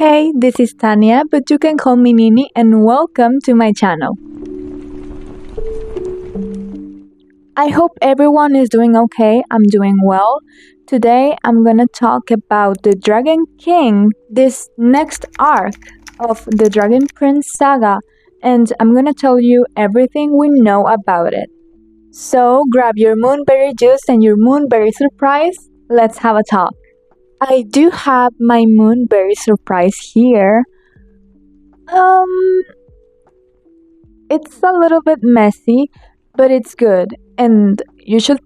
Hey, this is Tanya, but you can call me Nini, and welcome to my channel. I hope everyone is doing okay. I'm doing well. Today I'm gonna talk about the Dragon King, this next arc of the Dragon Prince saga, and I'm gonna tell you everything we know about it. So grab your moonberry juice and your moonberry surprise. Let's have a talk. I do have my moonberry surprise here. It's a little bit messy, but it's good, and you should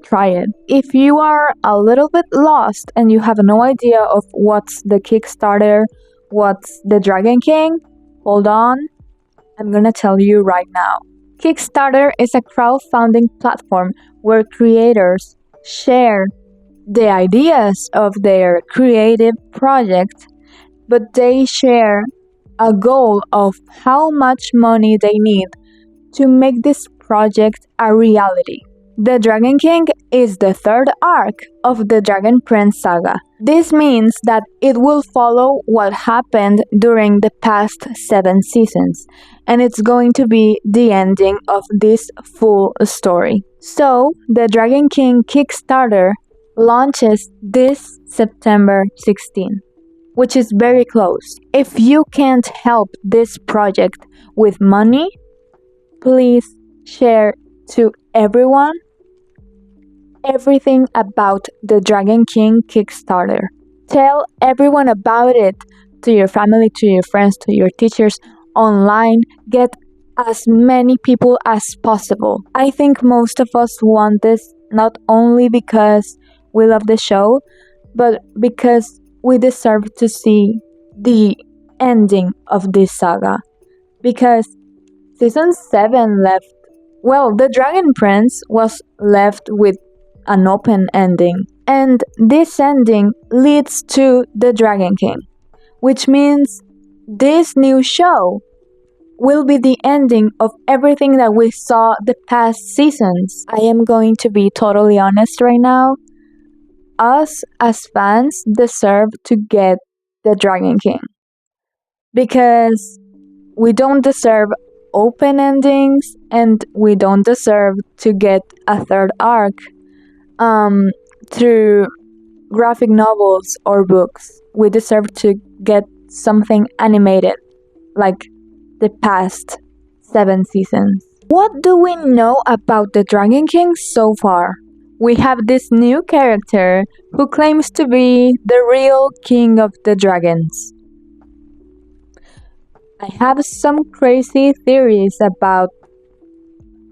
try it. If you are a little bit lost and you have no idea of what's the Kickstarter, what's the Dragon King, hold on, I'm gonna tell you right now. Kickstarter is a crowdfunding platform where creators share the ideas of their creative project, but they share a goal of how much money they need to make this project a reality. The Dragon King is the third arc of the Dragon Prince saga. This means that it will follow what happened during the past 7 seasons, and it's going to be the ending of this full story. So, the Dragon King Kickstarter launches this September 16, which is very close. If you can't help this project with money, please share to everyone everything about the Dragon King Kickstarter. Tell everyone about it, to your family, to your friends, to your teachers, online. Get as many people as possible. I think most of us want this not only because we love the show, but because we deserve to see the ending of this saga. Because season 7 left, well, the Dragon Prince was left with an open ending, and this ending leads to the Dragon King, which means this new show will be the ending of everything that we saw the past seasons. I am going to be totally honest right now. Us as fans deserve to get the Dragon King, because we don't deserve open endings, and we don't deserve to get a third arc through graphic novels or books. We deserve to get something animated like the past 7 seasons. What do we know about the Dragon King so far? We have this new character who claims to be the real king of the dragons. I have some crazy theories about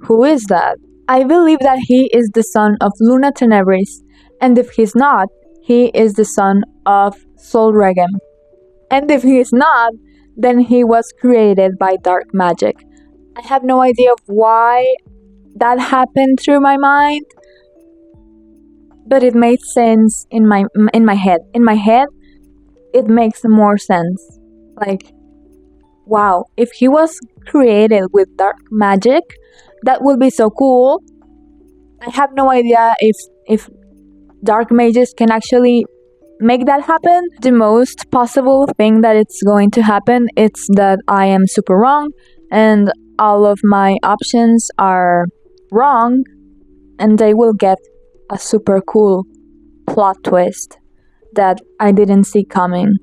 who is that. I believe that he is the son of Luna Tenebris, and if he's not, he is the son of Sol Regem. And if he is not, then he was created by dark magic. I have no idea of why that happened through my mind, but it made sense in my head. In my head, it makes more sense. Like, wow, if he was created with dark magic, that would be so cool. I have no idea if dark mages can actually make that happen. The most possible thing that it's going to happen is that I am super wrong and all of my options are wrong, and they will get a super cool plot twist that I didn't see coming.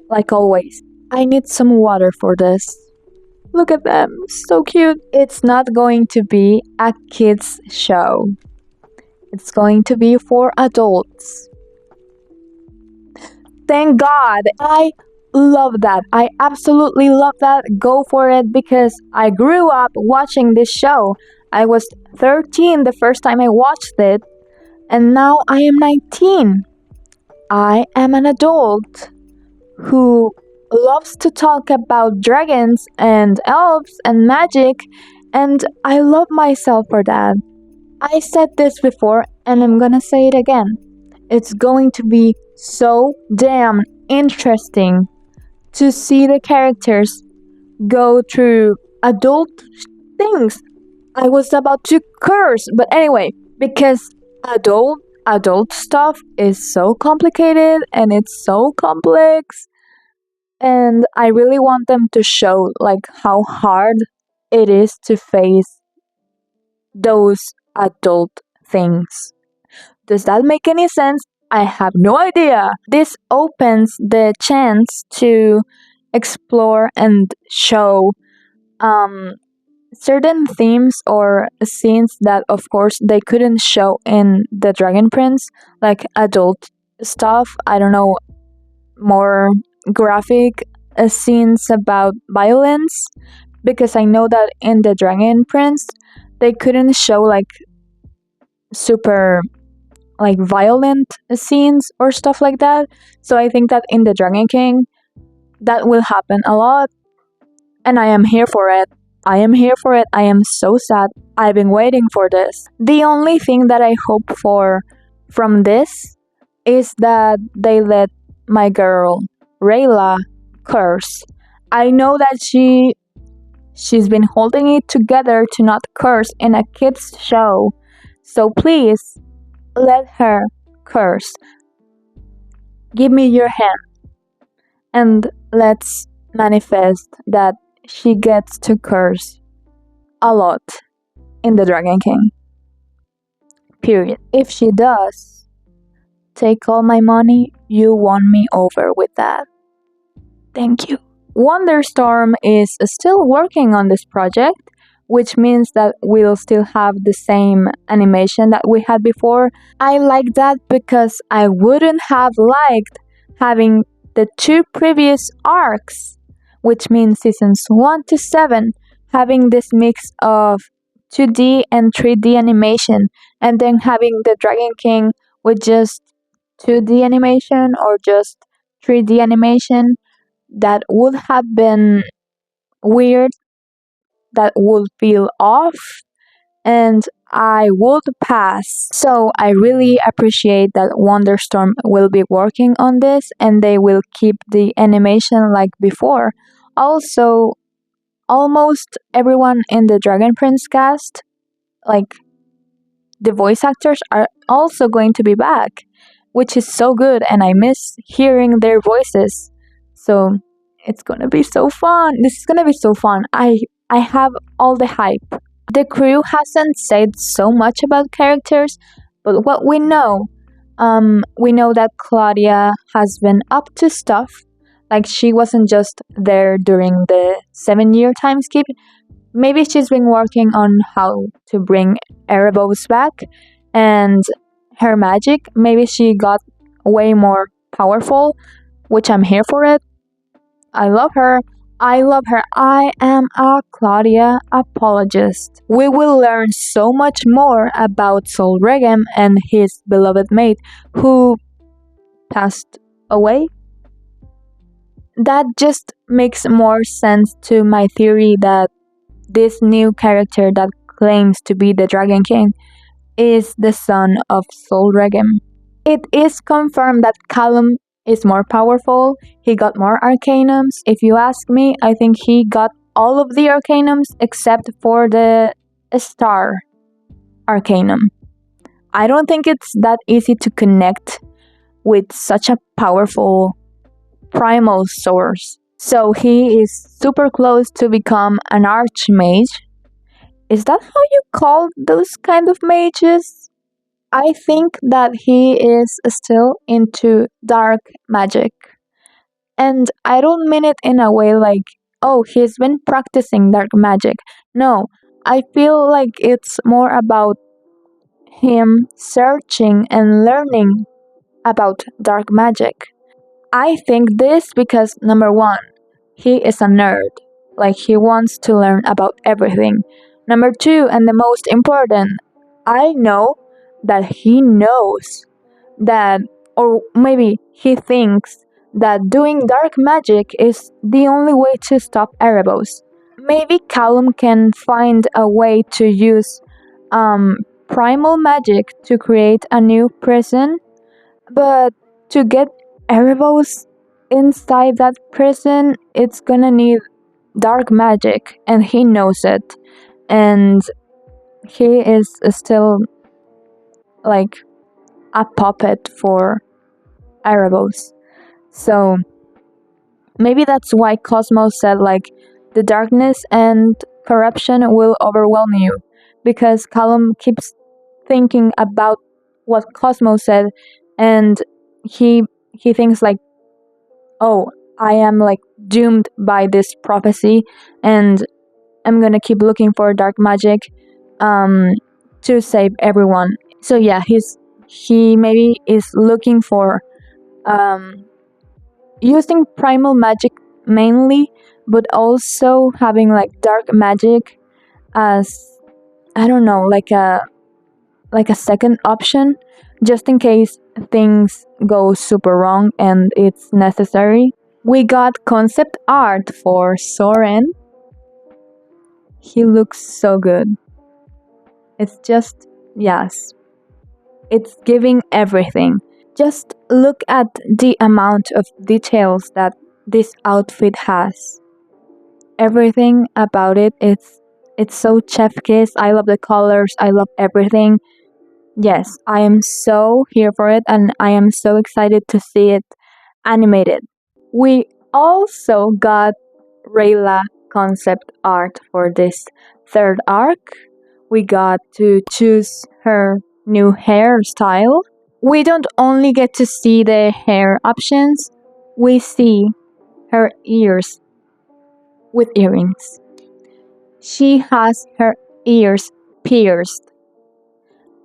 Like always. I need some water for this. Look at them, so cute. It's not going to be a kids show. It's going to be for adults. Thank God. I love that. I absolutely love that. Go for it, because I grew up watching this show. I was 13 the first time I watched it, and now I am 19. I am an adult who loves to talk about dragons and elves and magic, and I love myself for that. I said this before, and I'm gonna say it again. It's going to be so damn interesting to see the characters go through adult things. I was about to curse, but anyway, because adult adult stuff is so complicated and it's so complex, and I really want them to show like how hard it is to face those adult things. Does that make any sense? I have no idea. This opens the chance to explore and show um, certain themes or scenes that, of course, they couldn't show in The Dragon Prince, like adult stuff. I don't know, more graphic scenes about violence, because I know that in The Dragon Prince, they couldn't show like super like violent scenes or stuff like that. So I think that in The Dragon King, that will happen a lot, and I am here for it. I am here for it. I am so sad. I've been waiting for this. The only thing that I hope for from this is that they let my girl Rayla curse. I know that she's been holding it together to not curse in a kids show. So please let her curse. Give me your hand and let's manifest that she gets to curse a lot in The Dragon King. Period. If she does, take all my money, you won me over with that. Thank you. Wonderstorm is still working on this project, which means that we'll still have the same animation that we had before. I like that because I wouldn't have liked having the two previous arcs, which means seasons 1 to 7, having this mix of 2D and 3D animation, and then having the Dragon King with just 2D animation or just 3D animation. That would have been weird, that would feel off, and I would pass. So I really appreciate that Wonderstorm will be working on this and they will keep the animation like before. Also, almost everyone in the Dragon Prince cast, like the voice actors, are also going to be back, which is so good, and I miss hearing their voices. So it's gonna be so fun. This is gonna be so fun. I have all the hype. The crew hasn't said so much about characters, but what we know that Claudia has been up to stuff. Like she wasn't just there during the 7-year time skip. Maybe she's been working on how to bring Erebos back and her magic. Maybe she got way more powerful, which I'm here for it. I love her. I love her. I am a Claudia apologist. We will learn so much more about Sol Regem and his beloved mate who passed away. That just makes more sense to my theory that this new character that claims to be the Dragon King is the son of Sol Regem. It is confirmed that Callum is more powerful. He got more arcanums. If you ask me, I think he got all of the arcanums except for the star arcanum. I don't think it's that easy to connect with such a powerful primal source. So he is super close to become an archmage. Is that how you call those kind of mages? I think that he is still into dark magic. And I don't mean it in a way like, oh, he's been practicing dark magic. No, I feel like it's more about him searching and learning about dark magic. I think this because number one, he is a nerd. Like he wants to learn about everything. Number two, and the most important, I know that he knows that, or maybe he thinks that doing dark magic is the only way to stop Erebos. Maybe Callum can find a way to use primal magic to create a new prison, but to get Erebos inside that prison, it's gonna need dark magic, and he knows it. And he is still like a puppet for Erebos. So maybe that's why Cosmos said like the darkness and corruption will overwhelm you, because Callum keeps thinking about what Cosmos said, and he thinks like, oh, I am like doomed by this prophecy, and I'm gonna keep looking for dark magic to save everyone. So yeah, he maybe is looking for um, using primal magic mainly, but also having like dark magic as, I don't know, like a second option, just in case things go super wrong and it's necessary. We got concept art for Soren. He looks so good. It's just, yes, it's giving everything. Just look at the amount of details that this outfit has. Everything about it's so chef kiss. I love the colors, I love everything. Yes, I am so here for it, and I am so excited to see it animated. We also got Rayla concept art for this third arc. We got to choose her new hairstyle. We don't only get to see the hair options, we see her ears with earrings. She has her ears pierced.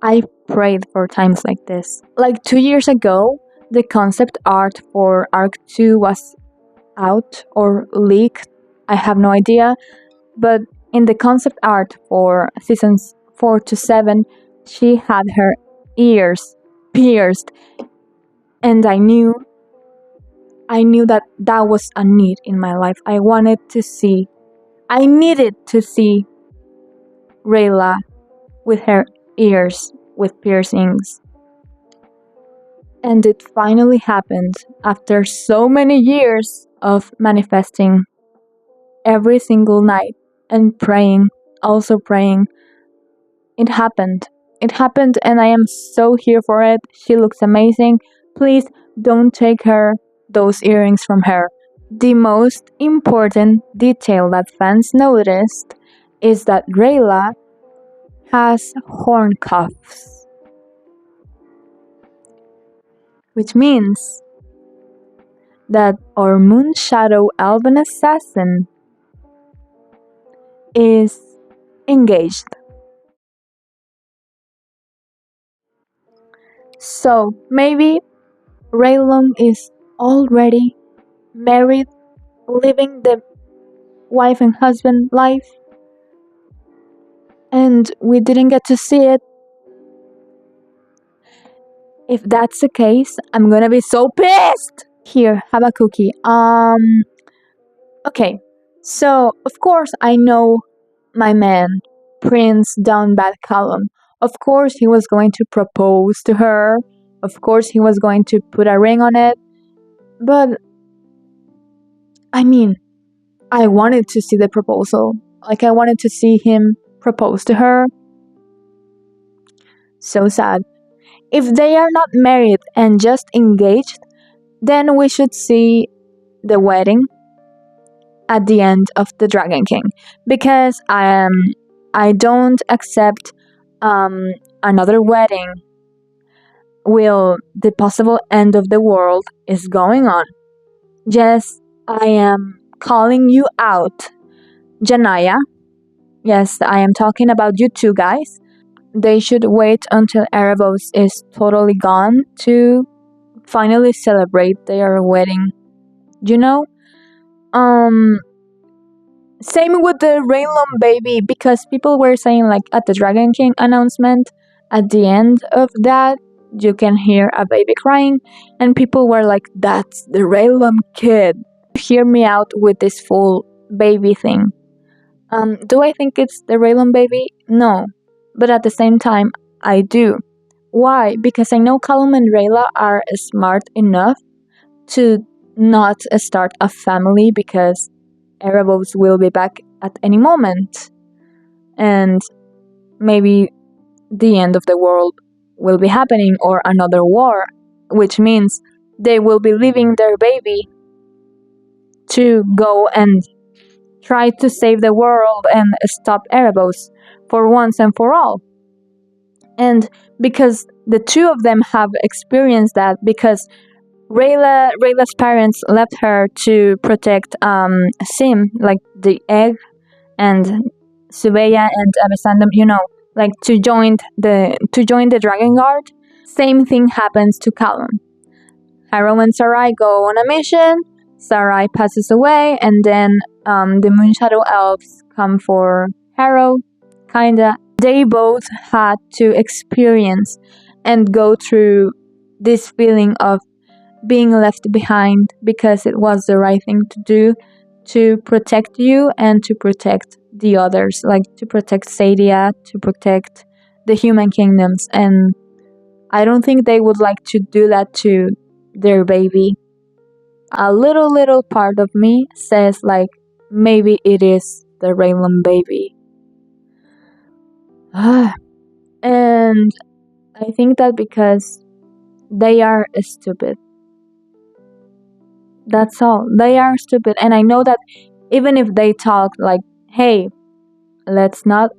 I prayed for times like this. Like 2 years ago, the concept art for Arc 2 was out or leaked. I have no idea. But in the concept art for seasons 4 to 7, she had her ears pierced. And I knew that that was a need in my life. I needed to see Rayla with her ears with piercings. And it finally happened after so many years of manifesting every single night and praying, also praying. It happened. It happened, and I am so here for it. She looks amazing. Please don't take those earrings from her. The most important detail that fans noticed is that Rayla has horn cuffs, which means that our Moon Shadow Elven assassin is engaged. So maybe Raylum is already married, living the wife and husband life, and we didn't get to see it. If that's the case, I'm gonna be so pissed! Here, have a cookie. Okay, so of course I know my man, Prince Down Bad Callum. Of course he was going to propose to her. Of course he was going to put a ring on it. But I mean, I wanted to see the proposal. Like, I wanted to see him propose to her. So sad. If they are not married and just engaged, then we should see the wedding at the end of the Dragon King, because I don't accept another wedding while the possible end of the world is going on. Yes, I am calling you out, Janaya. Yes, I am talking about you two guys. They should wait until Erebos is totally gone to finally celebrate their wedding. You know? Same with the Raylum baby, because people were saying like at the Dragon King announcement, at the end of that, you can hear a baby crying, and people were like, that's the Raylum kid. Hear me out with this full baby thing. Do I think it's the Raylum baby? No. But at the same time, I do. Why? Because I know Callum and Rayla are smart enough to not start a family, because Erebos will be back at any moment. And maybe the end of the world will be happening, or another war, which means they will be leaving their baby to go and try to save the world and stop Erebos for once and for all. And because the two of them have experienced that, because Rayla's parents left her to protect Sim, like the egg, and Subeya and Abesandum, like to join the Dragon Guard. Same thing happens to Callum. Harrow and Sarai go on a mission. Sarai passes away, and then the Moonshadow Elves come for Harrow, kinda. They both had to experience and go through this feeling of being left behind because it was the right thing to do to protect you and to protect the others, like to protect Sadia, to protect the human kingdoms. And I don't think they would like to do that to their baby. A little part of me says like maybe it is the Raylan baby. And I think that because they are stupid. That's all. They are stupid. And I know that even if they talk like, hey, let's not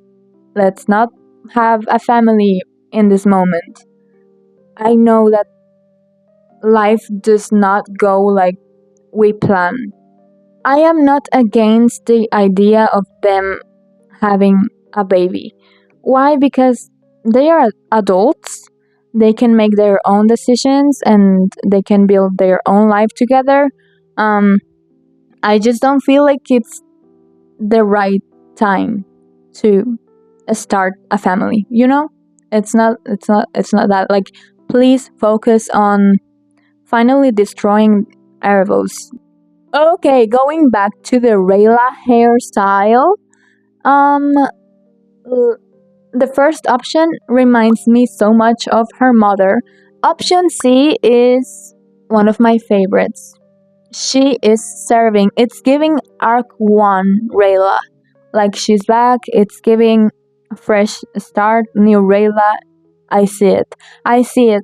have a family in this moment. I know that life does not go like we plan. I am not against the idea of them having a baby. Why? Because they are adults. They can make their own decisions and they can build their own life together. I just don't feel like it's the right time to start a family. It's not that. Like, please focus on finally destroying Erebos. Okay, going back to the Rayla hairstyle. The first option reminds me so much of her mother. Option C is one of my favorites. She is serving. It's giving Arc 1 Rayla. Like, she's back. It's giving a fresh start, new Rayla. I see it.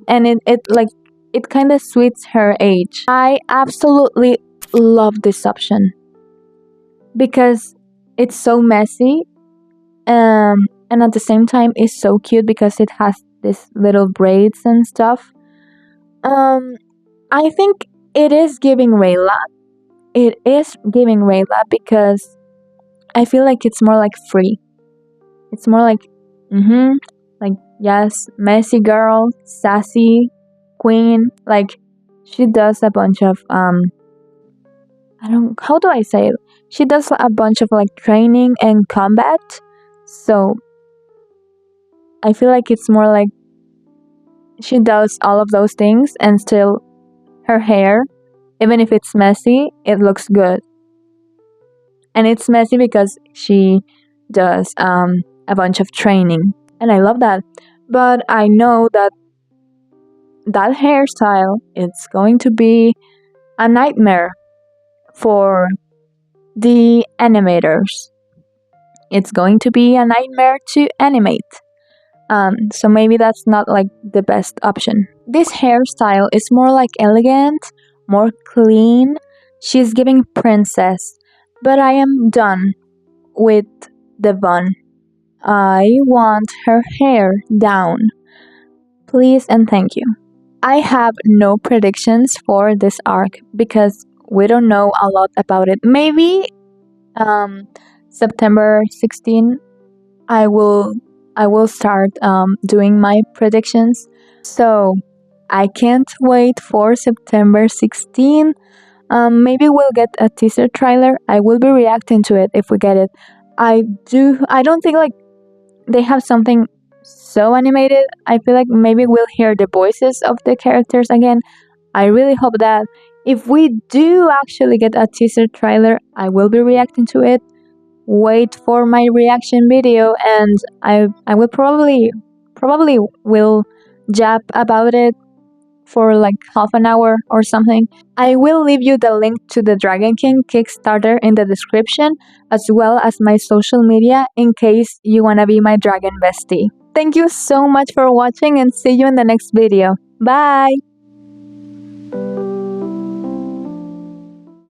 And it kind of suits her age. I absolutely love this option because it's so messy, and at the same time it's so cute because it has these little braids and stuff. I think it is giving Rayla. It is giving Rayla because I feel like it's more like free. It's more like, like, yes, messy girl, sassy queen. Like, she does a bunch of how do I say it? She does a bunch of like training and combat. So I feel like it's more like she does all of those things and still her hair, even if it's messy, it looks good. And it's messy because she does a bunch of training. And I love that. But I know that hairstyle it's going to be a nightmare for the animators. It's going to be a nightmare to animate. So maybe that's not like the best option. This hairstyle is more like elegant, more clean. She's giving princess. But I am done with the bun. I want her hair down. Please and thank you. I have no predictions for this arc because we don't know a lot about it. Maybe September 16 I will start doing my predictions. So I can't wait for September 16. Maybe we'll get a teaser trailer. I will be reacting to it if we get it. I don't think like they have something so animated. I feel like maybe we'll hear the voices of the characters again. I really hope that if we do actually get a teaser trailer, I will be reacting to it. Wait for my reaction video, and I will probably will jab about it for like half an hour or something. I will leave you the link to the Dragon King Kickstarter in the description, as well as my social media in case you wanna be my dragon bestie. Thank you so much for watching and see you in the next video. Bye!